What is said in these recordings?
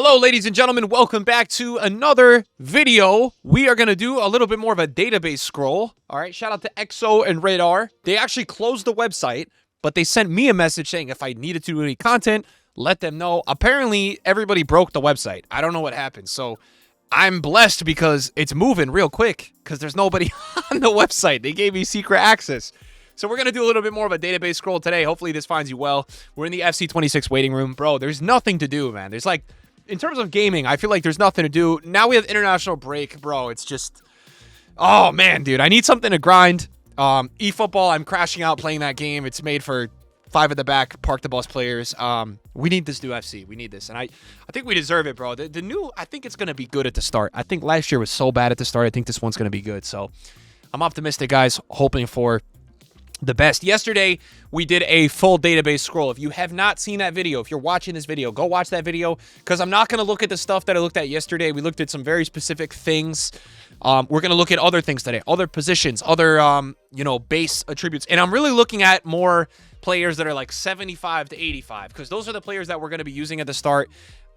Hello, ladies and gentlemen. Welcome back to another video. We are going to do a little bit more of a database scroll. All right, shout out to EXO and Radar. They actually closed the website, but they sent me a message saying if I needed to do any content, let them know. Apparently, everybody broke the website. I don't know what happened. So I'm blessed because it's moving real quick because there's nobody on the website. They gave me secret access. So we're going to do a little bit more of a database scroll today. Hopefully this finds you well. We're in the FC26 waiting room. Bro, there's nothing to do, man. There's like... In terms of gaming, I feel like there's nothing to do. Now we have international break, bro. It's just, oh, man, dude. I need something to grind. eFootball, I'm crashing out playing that game. It's made for 5 at the back, park the bus players. We need this new FC. We need this. And I think we deserve it, bro. The new, I think it's going to be good at the start. I think last year was so bad at the start. I think this one's going to be good. So I'm optimistic, guys, hoping for the best. Yesterday, we did a full database scroll. If you have not seen that video, if you're watching this video, go watch that video because I'm not going to look at the stuff that I looked at yesterday. We looked at some very specific things. We're going to look at other things today, other positions, other, base attributes. And I'm really looking at more players that are like 75 to 85 because those are the players that we're going to be using at the start.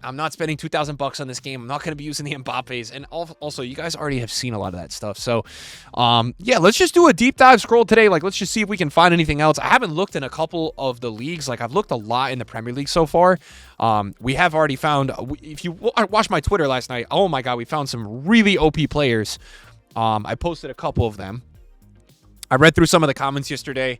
I'm not spending $2,000 on this game. I'm not going to be using the Mbappe's. And also, you guys already have seen a lot of that stuff. So, yeah, let's just do a deep dive scroll today. Like, let's just see if we can find anything else. I haven't looked in a couple of the leagues. Like, I've looked a lot in the Premier League so far. We have already found, if you watched my Twitter last night, oh my God, we found some really OP players. I posted a couple of them. I read through some of the comments yesterday.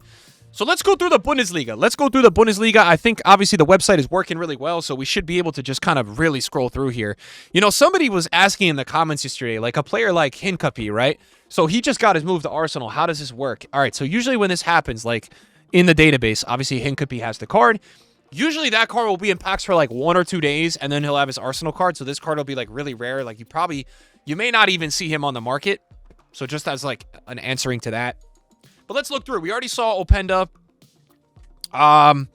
So let's go through the Bundesliga. I think, obviously, the website is working really well, so we should be able to just kind of really scroll through here. You know, somebody was asking in the comments yesterday, like a player like Hincapie, right? So he just got his move to Arsenal. How does this work? All right, so usually when this happens, like in the database, obviously Hincapie has the card. Usually that card will be in packs for like 1 or 2 days, and then he'll have his Arsenal card. So this card will be like really rare. Like you may not even see him on the market. So just as like an answering to that. But let's look through. We already saw Openda. And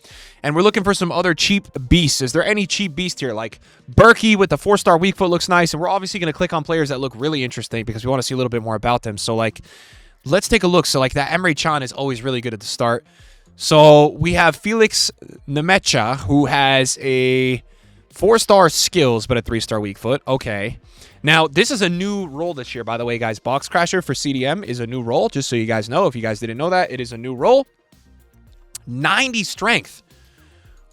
we're looking for some other cheap beasts. Is there any cheap beast here? Like Berkey with the 4-star weak foot looks nice. And we're obviously going to click on players that look really interesting because we want to see a little bit more about them. So, like, let's take a look. So, like, that Emre Can is always really good at the start. So, we have Felix Nemecha, who has a 4-star skills, but a 3-star weak foot. Okay. Now, this is a new role this year, by the way, guys. Box Crasher for CDM is a new role, just so you guys know. If you guys didn't know that, it is a new role. 90 strength.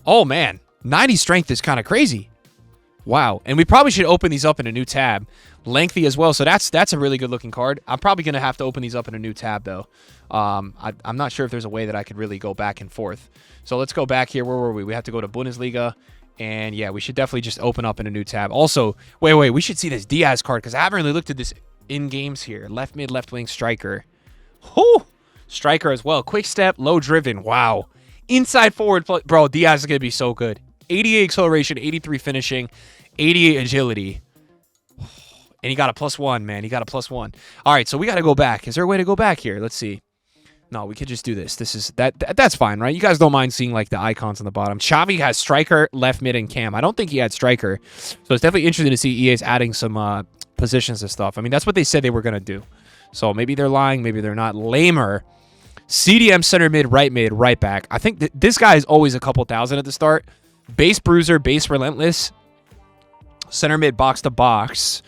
Oh, man. 90 strength is kind of crazy. Wow. And we probably should open these up in a new tab. Lengthy as well, so that's a really good-looking card. I'm probably going to have to open these up in a new tab, though. I'm not sure if there's a way that I could really go back and forth. So let's go back here. Where were we? We have to go to Bundesliga. And, yeah, we should definitely just open up in a new tab. Also, wait, we should see this Diaz card because I haven't really looked at this in games here. Left mid, left wing, striker. Whoo! Striker as well. Quick step, low driven. Wow. Inside forward. Bro, Diaz is going to be so good. 88 acceleration, 83 finishing, 88 agility. And he got a +1, man. He got a +1. All right, so we got to go back. Is there a way to go back here? Let's see. No, we could just do this. That's fine, right? You guys don't mind seeing like the icons on the bottom. Xavi has striker, left mid, and cam. I don't think he had striker. So it's definitely interesting to see EA's adding some positions and stuff. I mean, that's what they said they were going to do. So maybe they're lying. Maybe they're not. Lamer. CDM, center mid, right back. I think this guy is always a couple thousand at the start. Base bruiser, base relentless. Center mid, box to box.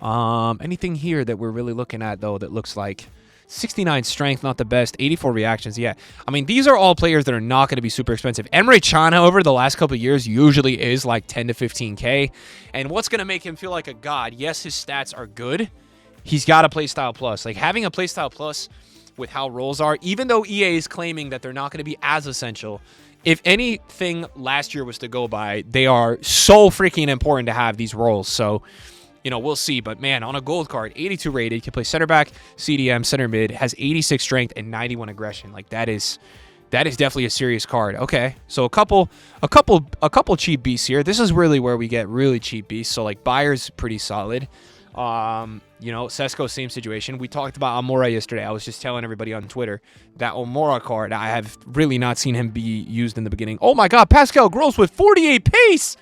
Anything here that we're really looking at, though, that looks like 69 strength, not the best. 84 reactions, yeah. I mean, these are all players that are not going to be super expensive. Emre Can, however, the last couple of years usually is like 10 to 15K. And what's going to make him feel like a god? Yes, his stats are good. He's got a playstyle plus. Like, having a playstyle plus with how roles are, even though EA is claiming that they're not going to be as essential, if anything last year was to go by, they are so freaking important to have these roles. So, you know, we'll see. But, man, on a gold card, 82 rated, can play center back, CDM, center mid, has 86 strength and 91 aggression. Like, that is definitely a serious card. Okay, so a couple cheap beasts here. This is really where we get really cheap beasts. So, like, Bayer's pretty solid. You know, Sesko, same situation. We talked about Amora yesterday. I was just telling everybody on Twitter that Amora card, I have really not seen him be used in the beginning. Oh, my God, Pascal Gross with 48 pace.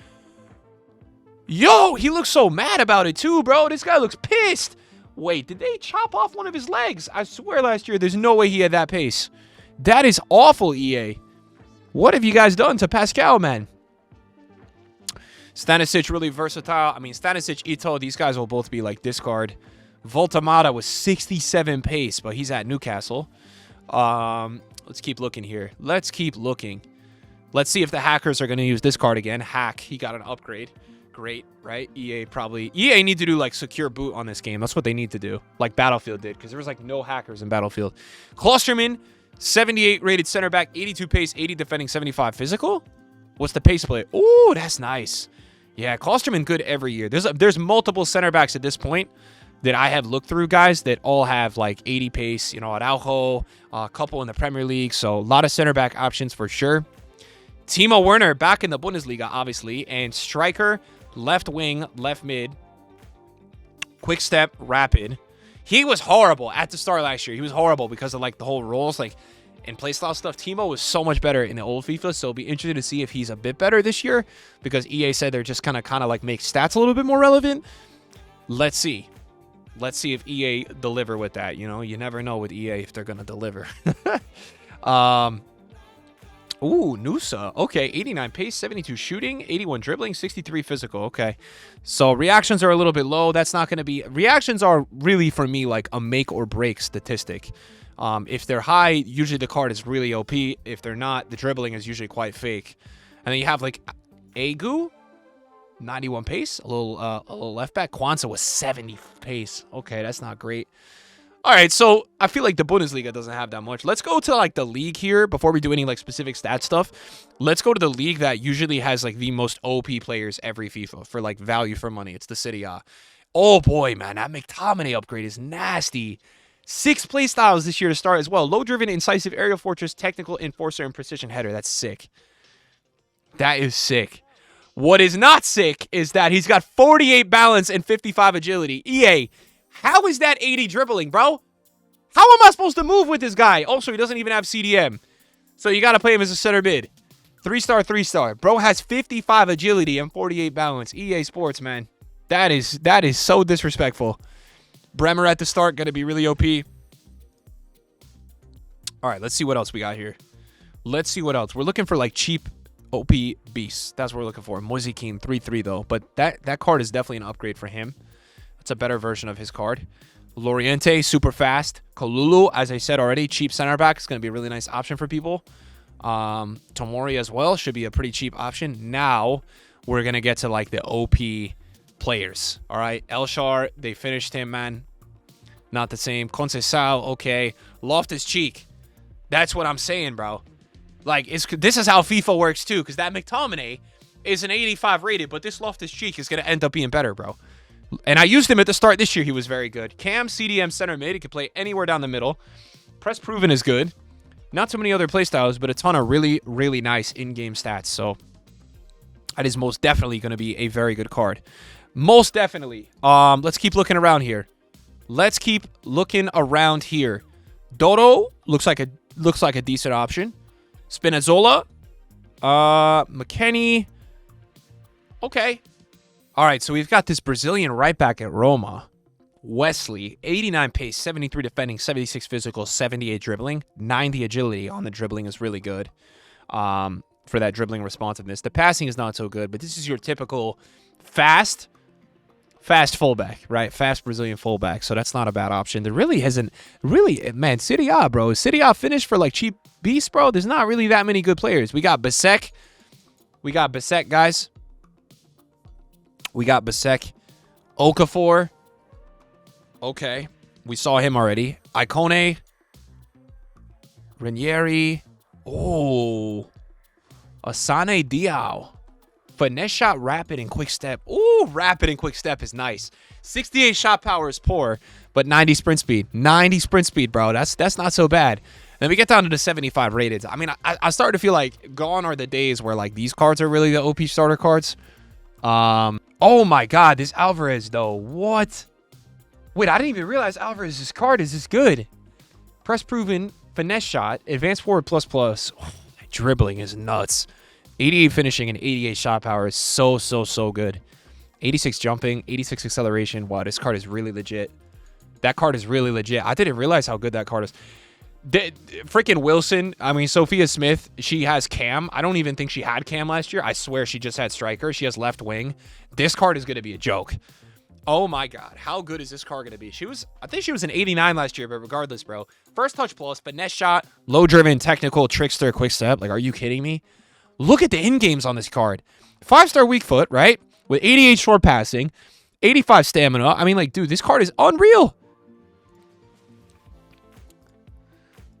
Yo, he looks so mad about it too, bro. This guy looks pissed. Wait, did they chop off one of his legs? I swear last year there's no way he had that pace. That is awful, EA. What have you guys done to Pascal, man? Stanisic, really versatile. I mean, Stanisic, Ito, these guys will both be like discard. Voltamata was 67 pace, but he's at Newcastle. Let's keep looking here. Let's keep looking. Let's see if the hackers are going to use this card again. Hack, he got an upgrade. Great, right? EA need to do like secure boot on this game. That's what they need to do, like Battlefield did, because there was like no hackers in Battlefield. Klosterman, 78 rated center back, 82 pace, 80 defending, 75 physical. What's the pace split? Ooh, that's nice. Yeah, Klosterman good every year. There's multiple center backs at this point that I have looked through, guys, that all have like 80 pace, you know, Araujo, a couple in the Premier League. So a lot of center back options for sure. Timo Werner back in the Bundesliga, obviously, and striker, left wing, left mid, quick step, rapid. He was horrible at the start last year. He was horrible because of like the whole roles, like and playstyle stuff. Timo was so much better in the old FIFA, so it'll be interesting to see if he's a bit better this year, because EA said they're just kind of like make stats a little bit more relevant. Let's see. Let's see if EA deliver with that. You know, you never know with EA if they're gonna deliver. Ooh, Nusa. Okay, 89 pace, 72 shooting, 81 dribbling, 63 physical. Okay. So reactions are a little bit low. That's not going to be... Reactions are really, for me, like a make or break statistic. If they're high, usually the card is really OP. If they're not, the dribbling is usually quite fake. And then you have, like, Agu, 91 pace, a little left back. Kwanzaa was 70 pace. Okay, that's not great. All right, so I feel like the Bundesliga doesn't have that much. Let's go to like the league here before we do any like specific stat stuff. Let's go to the league that usually has like the most OP players every FIFA for like value for money. It's the Serie A. Oh boy, man, that McTominay upgrade is nasty. 6 play styles this year to start as well. Low-driven, incisive, aerial fortress, technical, enforcer, and precision header. That's sick. That is sick. What is not sick is that he's got 48 balance and 55 agility. EA, how is that 80 dribbling, bro? How am I supposed to move with this guy? Also, he doesn't even have CDM. So you got to play him as a center mid. 3-star, 3-star. Bro has 55 agility and 48 balance. EA Sports, man. That is so disrespectful. Bremer at the start, going to be really OP. All right, let's see what else we got here. Let's see what else. We're looking for like cheap OP beasts. That's what we're looking for. Moise Kean, 3-3 though. But that card is definitely an upgrade for him. It's a better version of his card. Loriente, super fast. Kalulu, as I said already, cheap center back. It's going to be a really nice option for people. Tomori as well should be a pretty cheap option. Now we're going to get to like the OP players. All right. Elshar, they finished him, man. Not the same. Conceição, okay. Loftus-Cheek. That's what I'm saying, bro. Like, this is how FIFA works too, because that McTominay is an 85 rated, but this Loftus-Cheek is going to end up being better, bro. And I used him at the start this year. He was very good. Cam, CDM, center mid. He can play anywhere down the middle. Press proven is good. Not too many other playstyles, but a ton of really, really nice in-game stats. So that is most definitely going to be a very good card. Most definitely. Let's keep looking around here. Let's keep looking around here. Dodo looks like a decent option. Spinazzola. McKennie. Okay. All right, so we've got this Brazilian right back at Roma. Wesley, 89 pace, 73 defending, 76 physical, 78 dribbling, 90 agility on the dribbling is really good for that dribbling responsiveness. The passing is not so good, but this is your typical fast fullback, right? Fast Brazilian fullback, so that's not a bad option. There really hasn't, man, Serie A, bro. Serie A finished for like cheap beasts, bro. There's not really that many good players. We got Bisek. Guys. We got Bisek. Okafor. Okay. We saw him already. Icone. Ranieri. Oh. Asane Diao. Finesse shot, rapid, and quick step. Ooh, rapid and quick step is nice. 68 shot power is poor, but 90 sprint speed. 90 sprint speed, bro. That's not so bad. Then we get down to the 75 rated. I mean, I started to feel like gone are the days where like these cards are really the OP starter cards. Oh my God, this Alvarez though. What? Wait, I didn't even realize Alvarez's card is this good. Press proven, finesse shot, advanced forward plus. Oh, dribbling is nuts. 88 finishing and 88 shot power is so good. 86 jumping, 86 acceleration. Wow, this card is really legit. That card is really legit. I didn't realize how good that card is. Freaking Wilson. I mean, Sophia Smith, she has Cam. I don't even think she had Cam last year. I swear she just had striker. She has left wing. This card is going to be a joke. Oh my God. How good is this card going to be? I think she was an 89 last year, but regardless, bro. First touch plus, finesse shot, low driven, technical, trickster, quick step. Like, are you kidding me? Look at the in games on this card. 5-star weak foot, right? With 88 short passing, 85 stamina. I mean, like, dude, this card is unreal.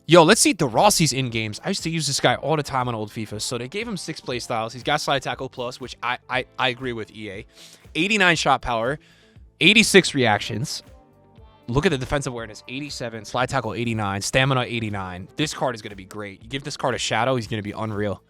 Yo, let's see De Rossi's in games. I used to use this guy all the time on old FIFA. So they gave him 6 play styles. He's got slide tackle plus, which I agree with EA. 89 shot power, 86 reactions. Look at the defensive awareness, 87, slide tackle 89, stamina 89. This card is going to be great. You give this card a shadow, he's going to be unreal.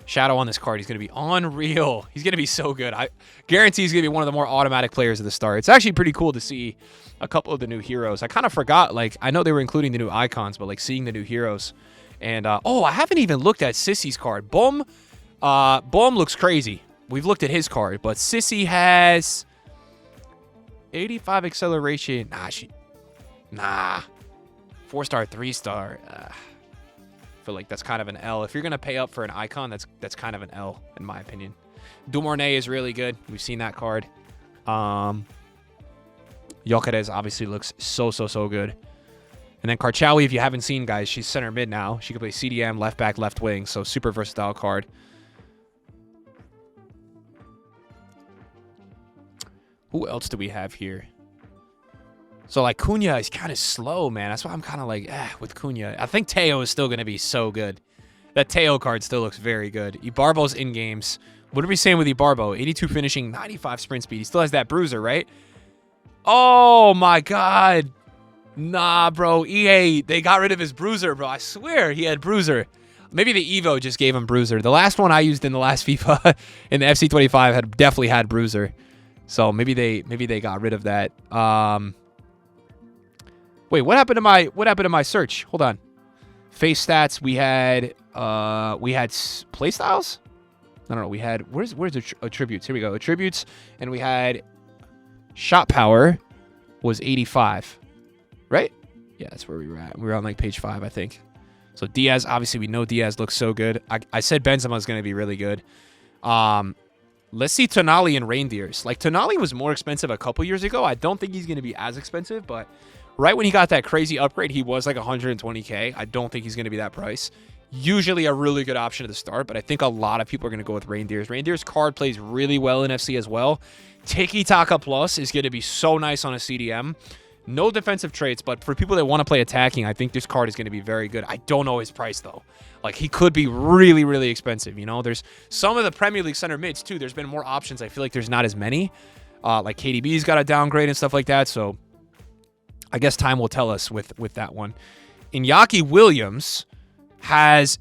Shadow on this card, he's going to be unreal. He's going to be so good. I guarantee he's going to be one of the more automatic players at the start. It's actually pretty cool to see a couple of the new heroes. I kind of forgot, like, I know they were including the new icons, but, like, seeing the new heroes. And, oh, I haven't even looked at Sissy's card. Boom looks crazy. We've looked at his card, but Sissy has 85 acceleration. Nah. 4-star, 3-star. I feel like that's kind of an L. If you're going to pay up for an icon, that's kind of an L, in my opinion. Dumornay is really good. We've seen that card. Yokeres obviously looks so good. And then Karchawi, if you haven't seen, guys, she's center mid now. She can play CDM, left back, left wing, so super versatile card. Who else do we have here? So, like, Cunha is kind of slow, man. That's why I'm kind of like, with Cunha. I think Teo is still going to be so good. That Teo card still looks very good. Ibarbo's in games. What are we saying with Ibarbo? 82 finishing, 95 sprint speed. He still has that bruiser, right? Oh, my God. Nah, bro. EA, they got rid of his bruiser, bro. I swear he had bruiser. Maybe the Evo just gave him bruiser. The last one I used in the last FIFA in the FC26 had definitely had bruiser. So maybe they got rid of that. Wait, what happened to my search? Hold on. Face stats, we had playstyles? I don't know. We had where's the attributes? Here we go. Attributes, and we had shot power was 85. Right? Yeah, that's where we were at. We were on like page 5, I think. So Diaz, obviously we know Diaz looks so good. I said Benzema is going to be really good. Let's see Tonali and Reindeers. Like, Tonali was more expensive a couple years ago. I don't think he's going to be as expensive, but right when he got that crazy upgrade, he was like 120K. I don't think he's going to be that price. Usually a really good option at the start, but I think a lot of people are going to go with Reindeers. Reindeers card plays really well in FC as well. Tiki Taka Plus is going to be so nice on a CDM. No defensive traits, but for people that want to play attacking, I think this card is going to be very good. I don't know his price, though. Like, he could be really, really expensive, you know? There's some of the Premier League center mids, too. There's been more options. I feel like there's not as many. Like, KDB's got a downgrade and stuff like that, so I guess time will tell us with that one. Iñaki Williams has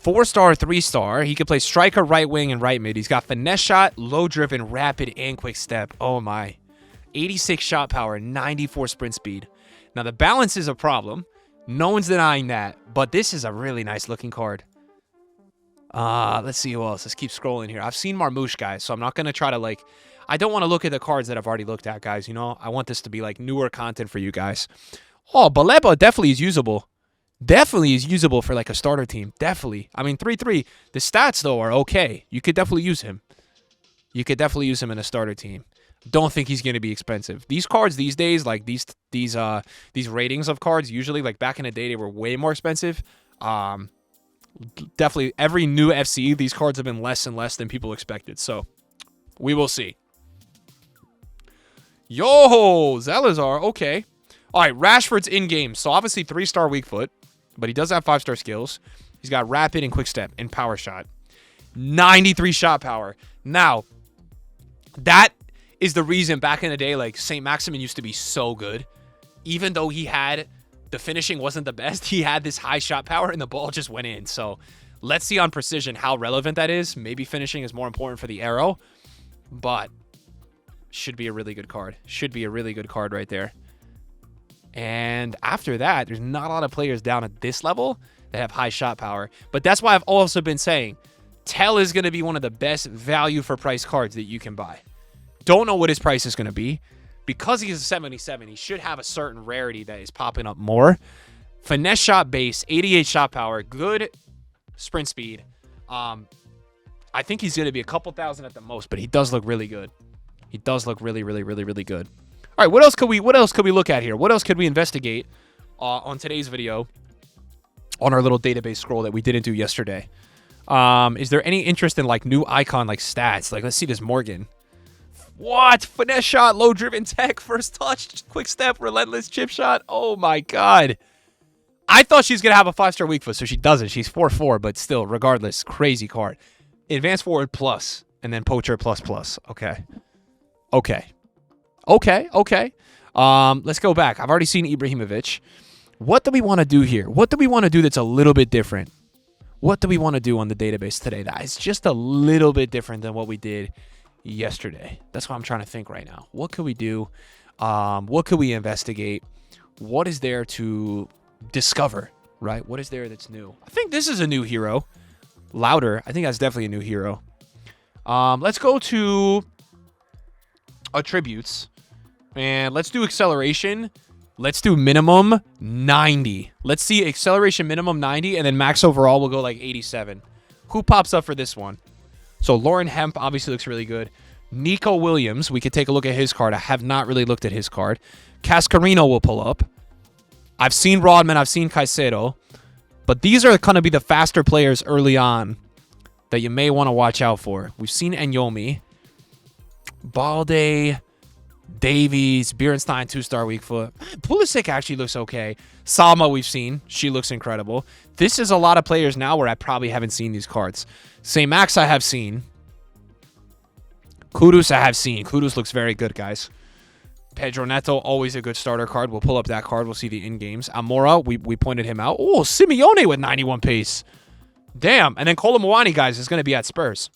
4-star, 3-star. He can play striker, right wing, and right mid. He's got finesse shot, low-driven, rapid, and quick step. Oh, my. 86 shot power, 94 sprint speed. Now, the balance is a problem. No one's denying that, but this is a really nice looking card. Let's see who else. Let's keep scrolling here. I've seen Marmouche, guys, so I'm not going to try to, like, I don't want to look at the cards that I've already looked at, guys, you know? I want this to be, like, newer content for you guys. Oh, Baleba definitely is usable. Definitely is usable for, like, a starter team. Definitely. I mean, 3-3. The stats, though, are okay. You could definitely use him. You could definitely use him in a starter team. Don't think he's going to be expensive. These cards these days, like these ratings of cards, usually, like back in the day, they were way more expensive. Definitely every new FC, these cards have been less and less than people expected. So we will see. Yo, Zalazar. Okay. All right. Rashford's in game. So obviously 3-star weak foot, but he does have 5-star skills. He's got rapid and quick step and power shot. 93 shot power. Now, that is the reason back in the day, like, St. Maximin used to be so good. Even though he had, the finishing wasn't the best, he had this high shot power and the ball just went in. So let's see on precision how relevant that is. Maybe finishing is more important for the arrow, but should be a really good card. Should be a really good card right there. And after that, there's not a lot of players down at this level that have high shot power. But that's why I've also been saying Tell is going to be one of the best value for price cards that you can buy. Don't know what his price is going to be. Because he's a 77, he should have a certain rarity that is popping up more. Finesse shot base, 88 shot power, good sprint speed. I think he's going to be a couple thousand at the most, but he does look really good. He does look really, really, really, really good. All right, what else could we look at here? What else could we investigate on today's video on our little database scroll that we didn't do yesterday? Is there any interest in like new icon like stats? Like, let's see this Morgan. What? Finesse shot, low driven tech, first touch, quick step, relentless chip shot. Oh my god. I thought she's going to have a 5-star weak foot, so she doesn't. She's 4-4, but still, regardless, crazy card. Advanced forward plus, and then poacher plus plus. Okay. Let's go back. I've already seen Ibrahimovic. What do we want to do here? What do we want to do that's a little bit different? What do we want to do on the database today that is just a little bit different than what we did yesterday? That's what I'm trying to think right now. What could we do? What could we investigate? What is there to discover, right? What is there that's new? I think this is a new hero. Louder. I think that's definitely a new hero. Let's go to attributes. And let's do acceleration. Let's do minimum 90. Let's see acceleration minimum 90, and then max overall will go like 87. Who pops up for this one? So Lauren Hemp obviously looks really good. Nico Williams, we could take a look at his card. I have not really looked at his card. Cascarino will pull up. I've seen Rodman. I've seen Caicedo. But these are going to be the faster players early on that you may want to watch out for. We've seen Enyomi. Balde. Davies. Bierenstein, 2-star weak foot. Pulisic actually looks okay. Salma we've seen. She looks incredible. This is a lot of players now where I probably haven't seen these cards. St. Max I have seen. Kudus I have seen. Kudus looks very good, guys. Pedro Neto, always a good starter card. We'll pull up that card. We'll see the in-games. Amora, we pointed him out. Oh, Simeone with 91 pace. Damn. And then Colomwani, guys, is going to be at Spurs.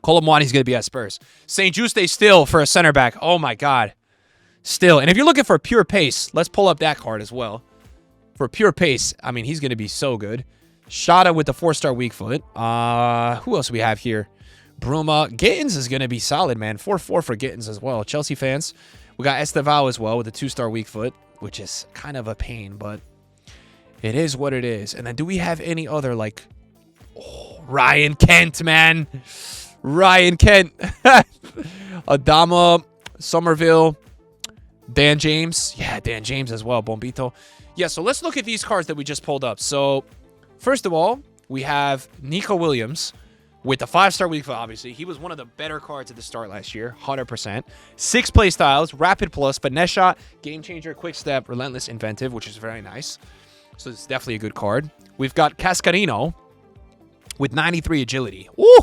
Colomwani's going to be at Spurs. St. Juste still for a center back. Oh, my God. Still. And if you're looking for pure pace, let's pull up that card as well. For pure pace, I mean, he's going to be so good. Shada with the 4-star weak foot. Who else do we have here? Bruma. Gittins is going to be solid, man. 4-4 for Gittins as well. Chelsea fans. We got Estevao as well with a 2-star weak foot, which is kind of a pain, but it is what it is. And then do we have any other, like, Ryan Kent, man. Ryan Kent. Adama, Somerville, Dan James. Yeah, Dan James as well. Bombito. Yeah, so let's look at these cards that we just pulled up. So, first of all, we have Nico Williams with the 5-star weak foot, obviously. He was one of the better cards at the start last year, 100%. 6 play styles, rapid plus, finesse shot, game changer, quick step, relentless, inventive, which is very nice. So it's definitely a good card. We've got Cascarino with 93 agility. Ooh!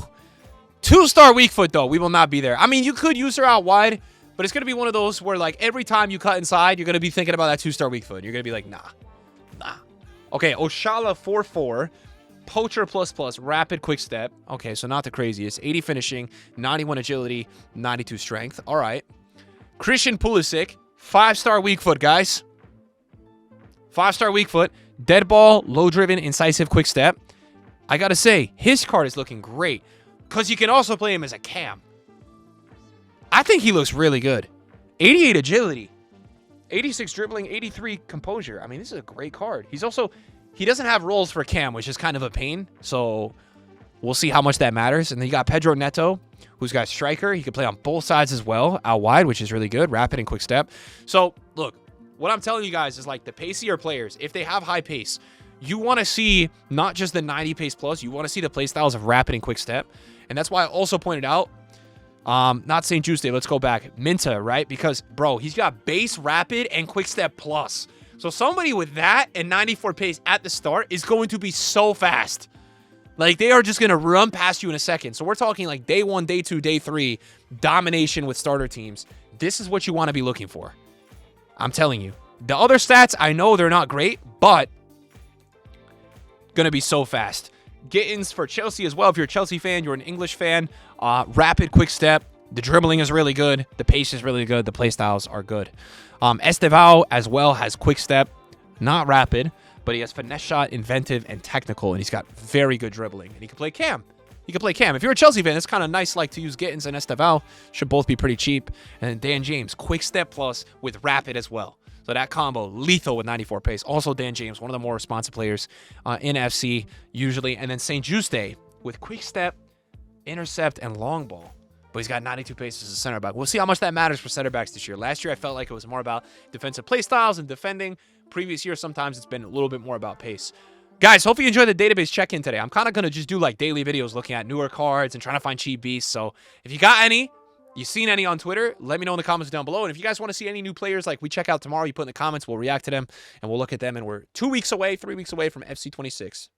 2-star weak foot, though. We will not be there. I mean, you could use her out wide, but it's going to be one of those where, like, every time you cut inside, you're going to be thinking about that 2-star weak foot. You're going to be like, nah. Okay, Oshala 4-4. Poacher plus, rapid quick step. Okay, so not the craziest. 80 finishing, 91 agility, 92 strength. All right. Christian Pulisic, 5-star weak foot, guys. 5-star weak foot. Dead ball, low driven, incisive quick step. I got to say, his card is looking great because you can also play him as a cam. I think he looks really good. 88 agility, 86 dribbling, 83 composure. I mean, this is a great card. He doesn't have rolls for cam, which is kind of a pain. So we'll see how much that matters. And then you got Pedro Neto, who's got striker. He can play on both sides as well, out wide, which is really good. Rapid and quick step. So look, what I'm telling you guys is like the pacier players, if they have high pace, you want to see not just the 90 pace plus, you want to see the play styles of rapid and quick step. And that's why I also pointed out, not St. Juste, let's go back. Minta, right? Because, bro, he's got base, rapid, and quick step plus. So somebody with that and 94 pace at the start is going to be so fast. Like, they are just going to run past you in a second. So we're talking like day 1, day 2, day 3, domination with starter teams. This is what you want to be looking for. I'm telling you. The other stats, I know they're not great, but going to be so fast. Gittins for Chelsea as well. If you're a Chelsea fan, you're an English fan. Rapid, quick step. The dribbling is really good. The pace is really good. The play styles are good. Estevao as well has quick step, not rapid, but he has finesse shot, inventive, and technical, and he's got very good dribbling. And he can play cam. If you're a Chelsea fan, it's kind of nice like to use Gittins and Estevao. Should both be pretty cheap. And then Dan James, quick step plus with rapid as well. So that combo, lethal with 94 pace. Also, Dan James, one of the more responsive players in FC usually. And then St. Juste with quick step, intercept, and long ball. But he's got 92 pace as a center back. We'll see how much that matters for center backs this year. Last year, I felt like it was more about defensive play styles and defending. Previous year, sometimes it's been a little bit more about pace. Guys, hope you enjoyed the database check-in today. I'm kind of going to just do like daily videos looking at newer cards and trying to find cheap beasts. So if you got any, you've seen any on Twitter, let me know in the comments down below. And if you guys want to see any new players like we check out tomorrow, you put in the comments, we'll react to them and we'll look at them. And we're 3 weeks away from FC26.